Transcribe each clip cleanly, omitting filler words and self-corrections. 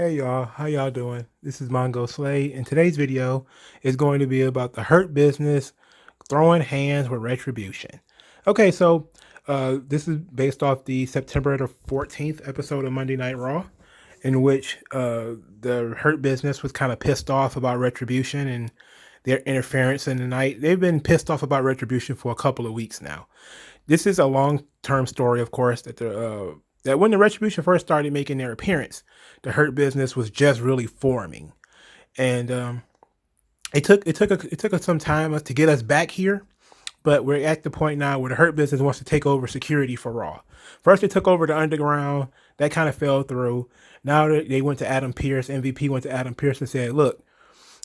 Hey y'all, how y'all doing? This is Mongo Slay, and today's video is going to be about the Hurt Business throwing hands with Retribution. Okay, so this is based off the September the 14th episode of Monday Night Raw, in which the Hurt Business was kind of pissed off about Retribution and their interference in the night. They've been pissed off about Retribution for a couple of weeks now. This is a long-term story, of course, that when the Retribution first started making their appearance, the Hurt Business was just really forming, and it took us some time to get us back here. But we're at the point now where the Hurt Business wants to take over security for Raw. First, they took over the Underground. That kind of fell through. Now they went to Adam Pearce. MVP went to Adam Pearce and said, "Look,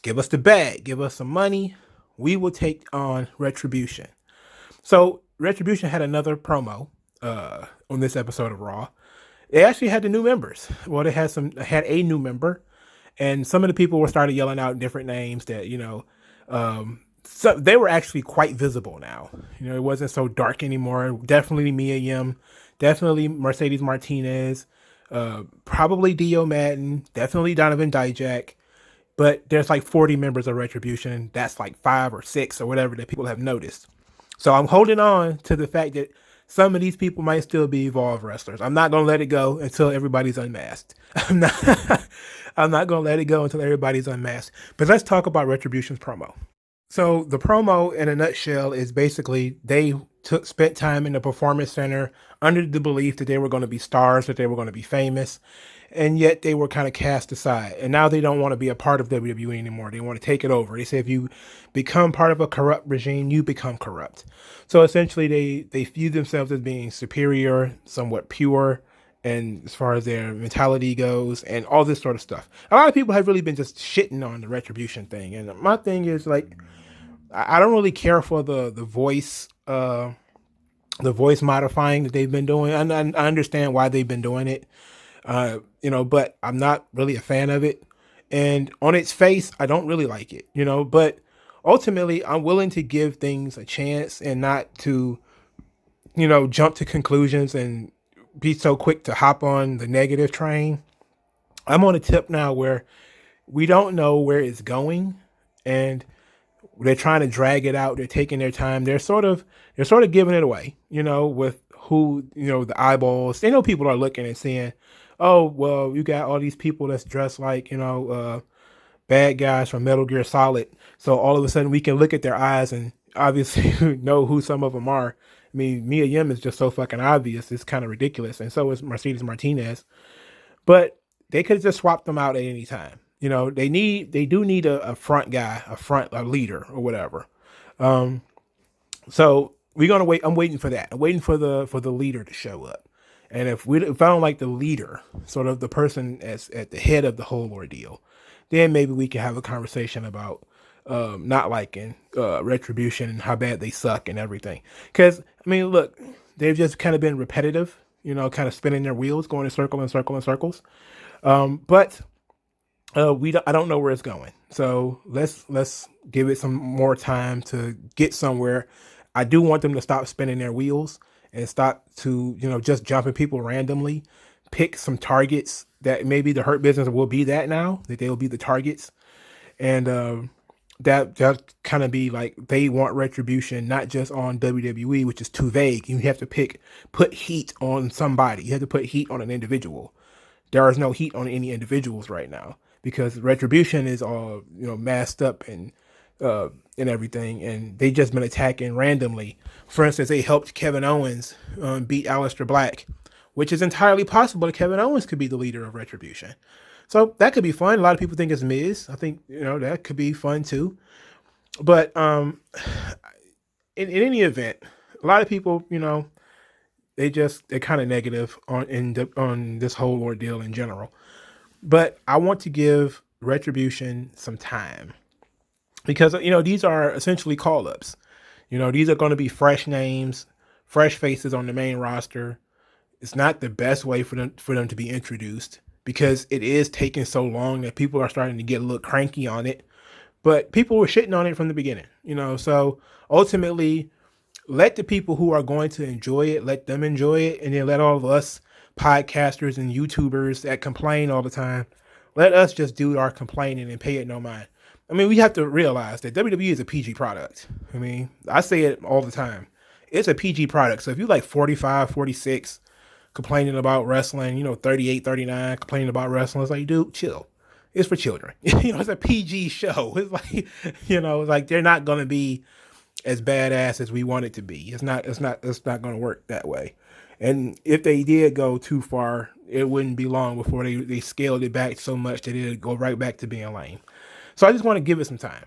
give us the bag, give us some money. We will take on Retribution." So Retribution had another promo on this episode of Raw. They actually had the new members. Well, they had a new member, and some of the people were started yelling out different names that so they were actually quite visible now. It wasn't so dark anymore. Definitely Mia Yim, definitely Mercedes Martinez, probably Dio Madden, definitely Donovan Dijak. But there's like 40 members of Retribution, and that's like 5 or 6 or whatever that people have noticed. So I'm holding on to the fact that some of these people might still be Evolve wrestlers. I'm not gonna let it go until everybody's unmasked. I'm not. I'm not gonna let it go until everybody's unmasked. But let's talk about Retribution's promo. So the promo, in a nutshell, is basically they spent time in the performance center under the belief that they were going to be stars, that they were going to be famous, and yet they were kind of cast aside. And now they don't want to be a part of WWE anymore. They want to take it over. They say if you become part of a corrupt regime, you become corrupt. So essentially, they view themselves as being superior, somewhat pure, and as far as their mentality goes, and all this sort of stuff. A lot of people have really been just shitting on the Retribution thing, and my thing is like, I don't really care for the voice modifying that they've been doing. I understand why they've been doing it, but I'm not really a fan of it. And on its face, I don't really like it, but ultimately I'm willing to give things a chance and not to, jump to conclusions and be so quick to hop on the negative train. I'm on a tip now where we don't know where it's going, and they're trying to drag it out. They're taking their time. They're sort of giving it away, with who, the eyeballs. They know people are looking and saying, "Oh, well, you got all these people that's dressed like, bad guys from Metal Gear Solid." So all of a sudden we can look at their eyes and obviously know who some of them are. I mean, Mia Yim is just so fucking obvious. It's kind of ridiculous. And so is Mercedes Martinez. But they could have just swapped them out at any time. They do need a front guy, a leader or whatever. So we're gonna wait. I'm waiting for that. I'm waiting for the leader to show up. And if I don't like the leader, sort of the person as at the head of the whole ordeal, then maybe we can have a conversation about not liking Retribution and how bad they suck and everything. Because I mean, look, they've just kind of been repetitive, kind of spinning their wheels, going in circle and circle and circles. But I don't know where it's going. So let's give it some more time to get somewhere. I do want them to stop spinning their wheels and stop to, just jumping people randomly. Pick some targets that maybe the Hurt Business will be that now, that they'll be the targets. And that kind of be like they want Retribution not just on WWE, which is too vague. You have to put heat on somebody. You have to put heat on an individual. There is no heat on any individuals right now because Retribution is all masked up and everything, and they just been attacking randomly. For instance, they helped Kevin Owens beat Aleister Black, which is entirely possible that Kevin Owens could be the leader of Retribution. So that could be fun. A lot of people think it's Miz. I think that could be fun too. But in any event, a lot of people they're kind of negative on this whole ordeal in general. But I want to give Retribution some time because these are essentially call-ups. These are going to be fresh names, fresh faces on the main roster. It's not the best way for them to be introduced because it is taking so long that people are starting to get a little cranky on it. But people were shitting on it from the beginning, So ultimately, let the people who are going to enjoy it, let them enjoy it, and then let all of us podcasters and YouTubers that complain all the time, Let us just do our complaining and pay it no mind. I mean, we have to realize that WWE is a PG product. I mean, I say it all the time. It's a PG product. So if you like 45, 46, complaining about wrestling, 38, 39, complaining about wrestling, it's like, dude, chill. It's for children. It's a PG show. It's like, it's like they're not going to be as badass as we want it to be. It's not going to work that way. And if they did go too far, it wouldn't be long before they scaled it back so much that it'd go right back to being lame. So I just want to give it some time.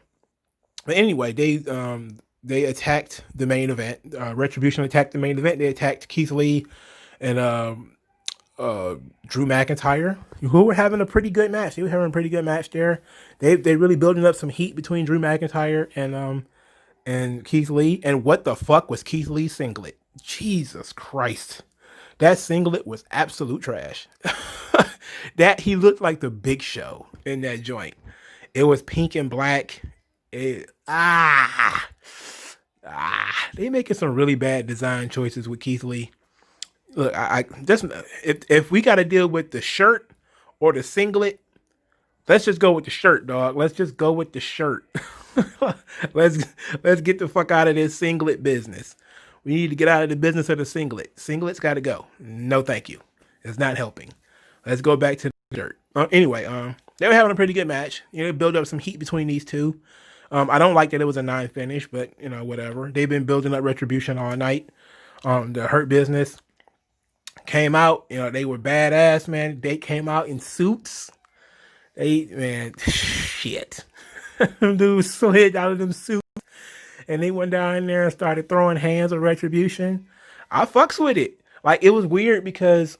But anyway, they attacked the main event. Retribution attacked the main event. They attacked Keith Lee and Drew McIntyre, who were having a pretty good match. They were having a pretty good match there. They really building up some heat between Drew McIntyre and Keith Lee. And what the fuck was Keith Lee's singlet? Jesus Christ. That singlet was absolute trash. That he looked like the Big Show in that joint. It was pink and black. They making some really bad design choices with Keith Lee. Look, I just if we got to deal with the shirt or the singlet, let's just go with the shirt, dog. Let's just go with the shirt. let's get the fuck out of this singlet business. We need to get out of the business of the singlet. Singlets got to go. No, thank you. It's not helping. Let's go back to the shirt. Anyway, they were having a pretty good match. Build up some heat between these two. I don't like that it was a 9 finish, but whatever. They've been building up Retribution all night. The Hurt Business came out. They were badass, man. They came out in suits. Shit. Dudes slid out of them suits. And they went down there and started throwing hands on Retribution. I fucks with it. Like, it was weird because,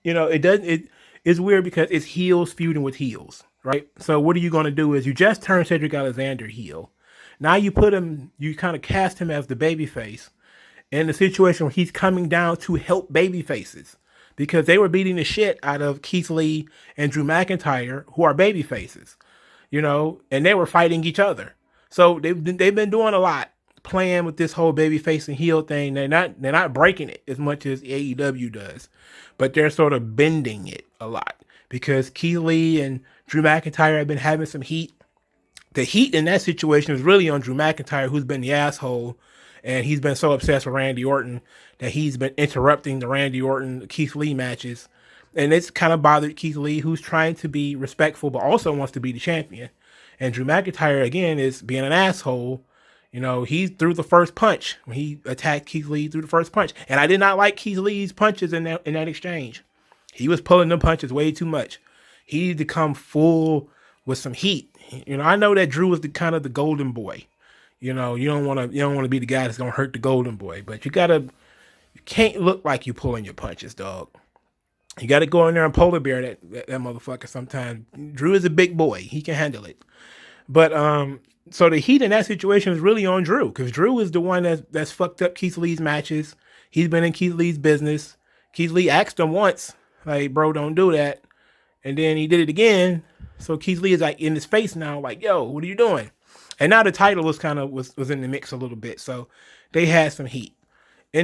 it's weird because it's heels feuding with heels, right? So what are you going to do is you just turn Cedric Alexander heel. Now you kind of cast him as the babyface in the situation where he's coming down to help babyfaces because they were beating the shit out of Keith Lee and Drew McIntyre, who are babyfaces, and they were fighting each other. So they've been doing a lot, playing with this whole babyface and heel thing. They're not breaking it as much as AEW does, but they're sort of bending it a lot because Keith Lee and Drew McIntyre have been having some heat. The heat in that situation is really on Drew McIntyre, who's been the asshole, and he's been so obsessed with Randy Orton that he's been interrupting the Randy Orton Keith Lee matches, and it's kind of bothered Keith Lee, who's trying to be respectful but also wants to be the champion. And Drew McIntyre, again, is being an asshole. He threw the first punch when he attacked Keith Lee through the first punch. And I did not like Keith Lee's punches in that exchange. He was pulling them punches way too much. He needed to come full with some heat. I know that Drew was the kind of the golden boy. You don't want to be the guy that's going to hurt the golden boy. But you can't look like you pulling your punches, dog. You got to go in there and polar bear that motherfucker sometimes. Drew is a big boy. He can handle it. But so the heat in that situation is really on Drew because Drew is the one that's fucked up Keith Lee's matches. He's been in Keith Lee's business. Keith Lee asked him once, like, bro, don't do that. And then he did it again. So Keith Lee is like in his face now, like, yo, what are you doing? And now the title was in the mix a little bit. So they had some heat. But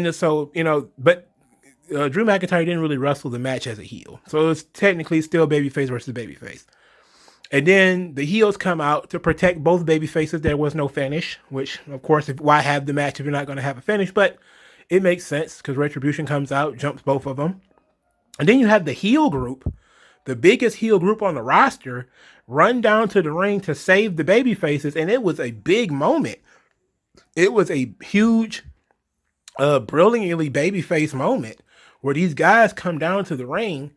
Drew McIntyre didn't really wrestle the match as a heel. So it's technically still babyface versus babyface. And then the heels come out to protect both babyfaces. There was no finish, which, of course, why have the match if you're not going to have a finish? But it makes sense because Retribution comes out, jumps both of them. And then you have the heel group, the biggest heel group on the roster, run down to the ring to save the babyfaces. And it was a big moment. It was a huge, brilliantly babyface moment where these guys come down to the ring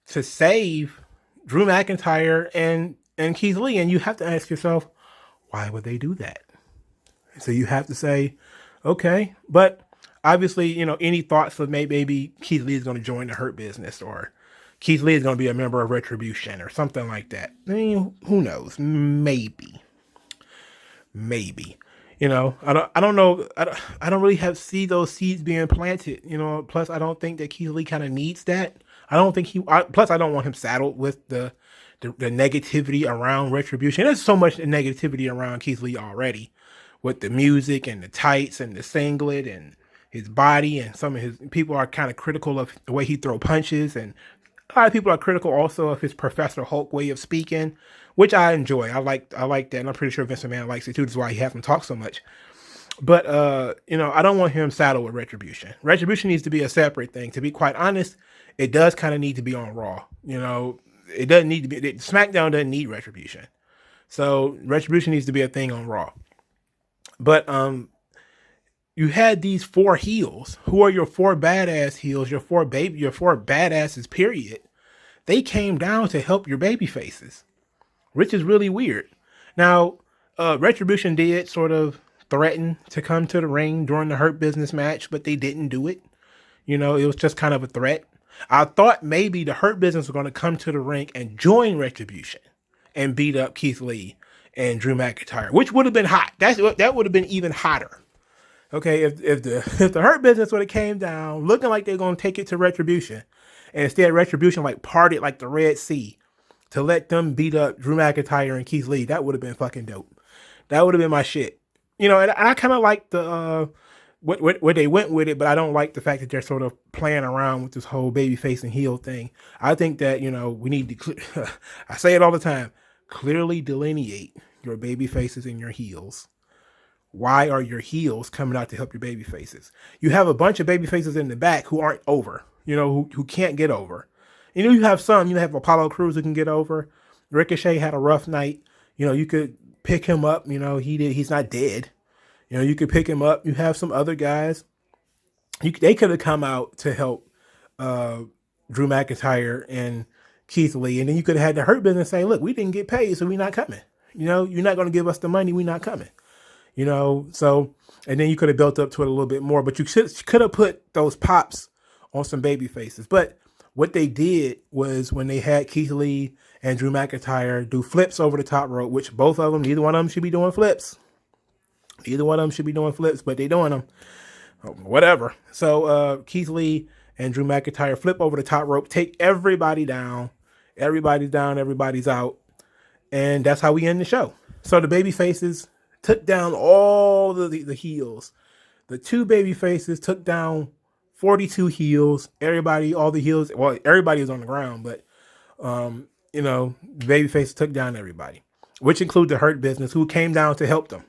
to save Drew McIntyre and Keith Lee. And you have to ask yourself, why would they do that? So you have to say, okay. But obviously, any thoughts of maybe Keith Lee is going to join the Hurt Business or Keith Lee is going to be a member of Retribution or something like that. I mean, who knows? Maybe. I don't know. I don't really see those seeds being planted, plus I don't think that Keith Lee kind of needs that. I don't think plus I don't want him saddled with the negativity around Retribution. There's so much negativity around Keith Lee already with the music and the tights and the singlet and his body, and some of his people are kind of critical of the way he throw punches, and A lot of people are critical also of his Professor Hulk way of speaking, which I enjoy. I like that, and I'm pretty sure Vince McMahon likes it too. That's why he has him talk so much. But I don't want him saddled with Retribution. Retribution needs to be a separate thing. To be quite honest, it does kind of need to be on Raw. It doesn't need to be. SmackDown doesn't need Retribution, so Retribution needs to be a thing on Raw. But you had these 4 heels. Who are your 4 badass heels? Your 4 badasses. Period. They came down to help your baby faces, which is really weird. Now, Retribution did sort of threaten to come to the ring during the Hurt Business match, but they didn't do it. It was just kind of a threat. I thought maybe the Hurt Business was going to come to the ring and join Retribution and beat up Keith Lee and Drew McIntyre, which would have been hot. That would have been even hotter. Okay, if the Hurt Business would have came down looking like they're going to take it to Retribution, and instead Retribution like parted like the Red Sea to let them beat up Drew McIntyre and Keith Lee, that would have been fucking dope. That would have been my shit. And I kind of like the where they went with it, but I don't like the fact that they're sort of playing around with this whole babyface and heel thing. I think that we need to. I say it all the time. Clearly delineate your baby faces and your heels. Why are your heels coming out to help your baby faces? You have a bunch of baby faces in the back who aren't over. Who can't get over. You have some. You have Apollo Crews who can get over. Ricochet had a rough night. You could pick him up. He's not dead. You could pick him up. You have some other guys. They could have come out to help Drew McIntyre and Keith Lee, and then you could have had the Hurt Business say, "Look, we didn't get paid, so we're not coming. You're not going to give us the money. We're not coming." So, and then you could have built up to it a little bit more, but you could have put those pops on some baby faces. But what they did was when they had Keith Lee and Drew McIntyre do flips over the top rope, which both of them, neither one of them should be doing flips. Neither one of them should be doing flips, but they're doing them. Whatever. So Keith Lee and Drew McIntyre flip over the top rope, take everybody down. Everybody's down, everybody's out. And that's how we end the show. So the baby faces took down all the heels. The 2 baby faces took down 42 heels. All the heels, well, everybody was on the ground, but, the baby faces took down everybody, which include the Hurt Business, who came down to help them,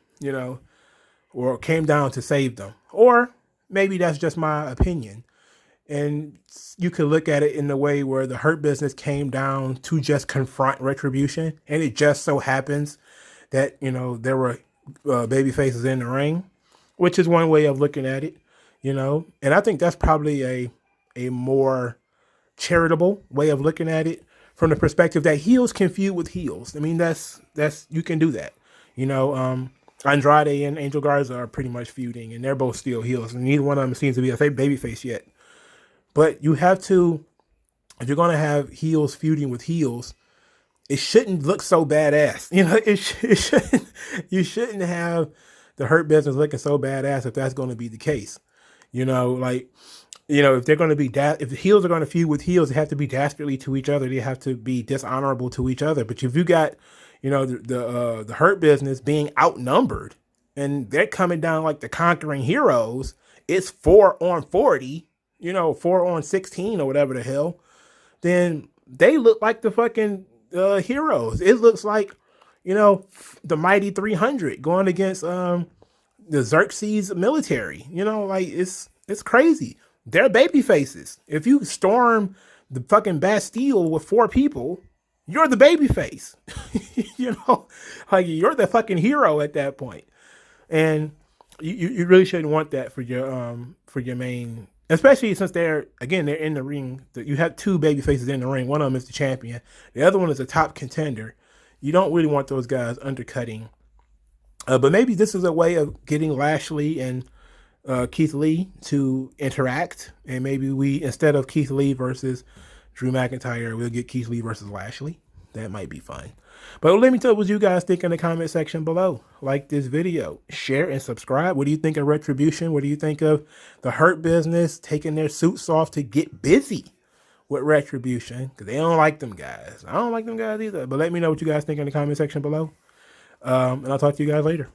or came down to save them. Or maybe that's just my opinion. And you could look at it in the way where the Hurt Business came down to just confront Retribution. And it just so happens that, there were baby faces in the ring, which is one way of looking at it, and I think that's probably a more charitable way of looking at it from the perspective that heels can feud with heels. I mean, that's you can do that. Andrade and Angel Garza are pretty much feuding, and they're both still heels, and neither one of them seems to be a baby face yet. But you have to, if you're going to have heels feuding with heels, it shouldn't look so badass. It shouldn't. You shouldn't have the Hurt Business looking so badass if that's going to be the case. If they're going to be if the heels are going to feud with heels, they have to be dastardly to each other. They have to be dishonorable to each other. But if you got, the Hurt Business being outnumbered and they're coming down like the conquering heroes, it's 4 on 40, 4 on 16 or whatever the hell, then they look like the fucking heroes. It looks like, the mighty 300 going against the Xerxes military. It's crazy. They're baby faces. If you storm the fucking Bastille with 4 people, you're the baby face. You're the fucking hero at that point. And you really shouldn't want that for your main, especially since they're in the ring. You have 2 baby faces in the ring. One of them is the champion. The other one is a top contender. You don't really want those guys undercutting. But maybe this is a way of getting Lashley and Keith Lee to interact. And maybe instead of Keith Lee versus Drew McIntyre, we'll get Keith Lee versus Lashley. That might be fun. But let me know what you guys think in the comment section below. Like this video, share, and subscribe. What do you think of Retribution? What do you think of the Hurt Business taking their suits off to get busy with Retribution? Because they don't like them guys. I don't like them guys either. But let me know what you guys think in the comment section below. And I'll talk to you guys later.